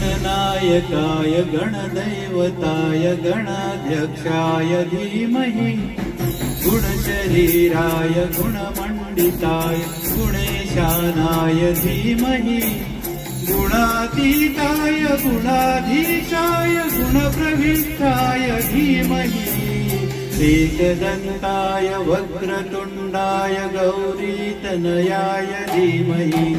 गणनायकाय गणदैवताय गणाध्यक्षाय धीमहि गुणशरीराय गुणमण्डिताय गुणेशानाय धीमहि गुणातीताय गुणाधीशाय गुणप्रविष्टाय धीमहि एकदन्ताय वक्रतुण्डाय गौरीतनयाय धीमहि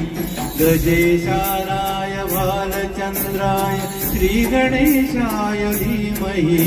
गजेशानाय बालचन्द्राय श्रीगणेशाय धीमहि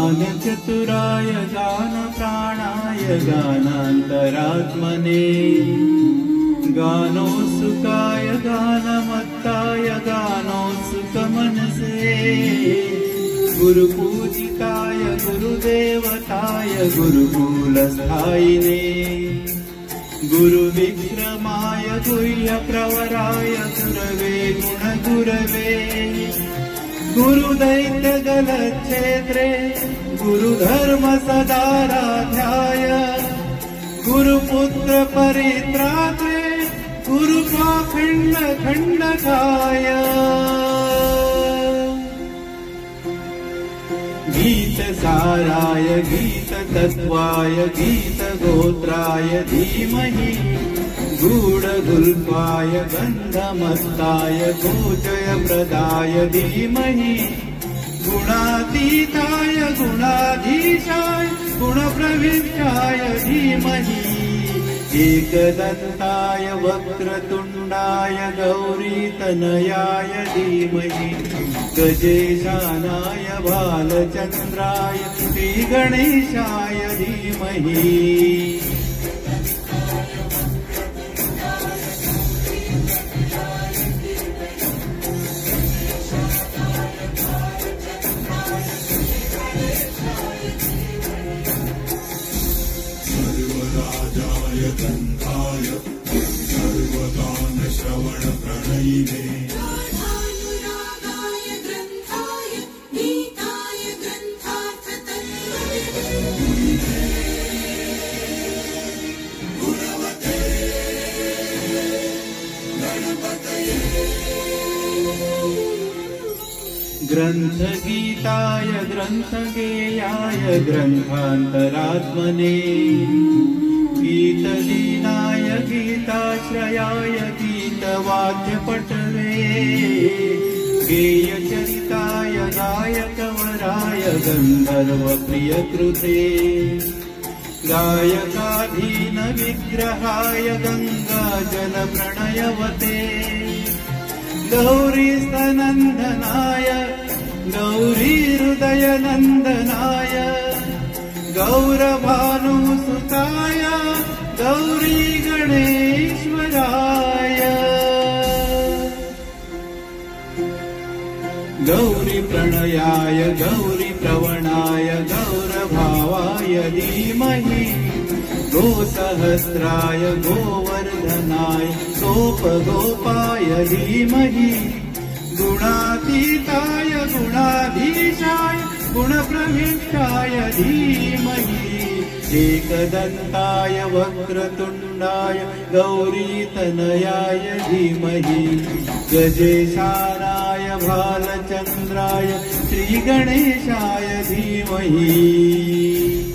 गानचतुराय गानप्राणाय गानान्तरात्मने गानोत्सुकाय गानमत्ताय गानोत्सुकमनसे गुरुपूजिताय गुरुदेवताय गुरुकुलस्थायिने गुरुविक्रमाय गुह्यप्रवराय गुरवे गुणगुरवे गुरुदैत्यगलच्छेत्रे गुरुधर्म सदाराध्याय गुरुपुत्र परित्रात्रे गुरुपाखण्ड खण्डकाय गीतसाराय गीततत्त्वाय गीतगोत्राय धीमहि गूढगुल्पाय गन्धमस्ताय गोचयप्रदाय धीमहि गुणातीताय गुणाधीशाय गुणप्रविष्टाय धीमहि एकदन्ताय वक्रतुण्डाय गौरीतनयाय धीमहि गजेशानाय बालचन्द्राय श्रीगणेशाय धीमहि सर्वराजाय गन्धाय सर्वगानश्रवणप्रणयिने गाढानुरागाय ग्रन्थाय गीताय ग्रन्थार्थतत्त्वविदे गुणवते गणपतये ग्रन्थगीताय ग्रन्थगेयाय ग्रन्थान्तरात्मने गीतलीनाय गीताश्रयाय गीतवाद्यपटवे गेयचरिताय गायकवराय गन्धर्वप्रियकृते गायकाधीनविग्रहाय गङ्गाजलप्रणयवते गौरीस्तनन्दनाय गौरीहृदयनन्दनाय गौरभानुसुताय गौरीगणेश्वराय गौरीप्रणयाय गौरीप्रवणाय गौरभावाय धीमहि गोसहस्राय गोवर्धनाय गोपगोपाय धीमहि गुणातीताय गुणाधीशाय गुणप्रविष्टाय धीमहि एकदन्ताय वक्रतुण्डाय गौरीतनयाय धीमहि गजेशानाय भालचन्द्राय श्रीगणेशाय धीमहि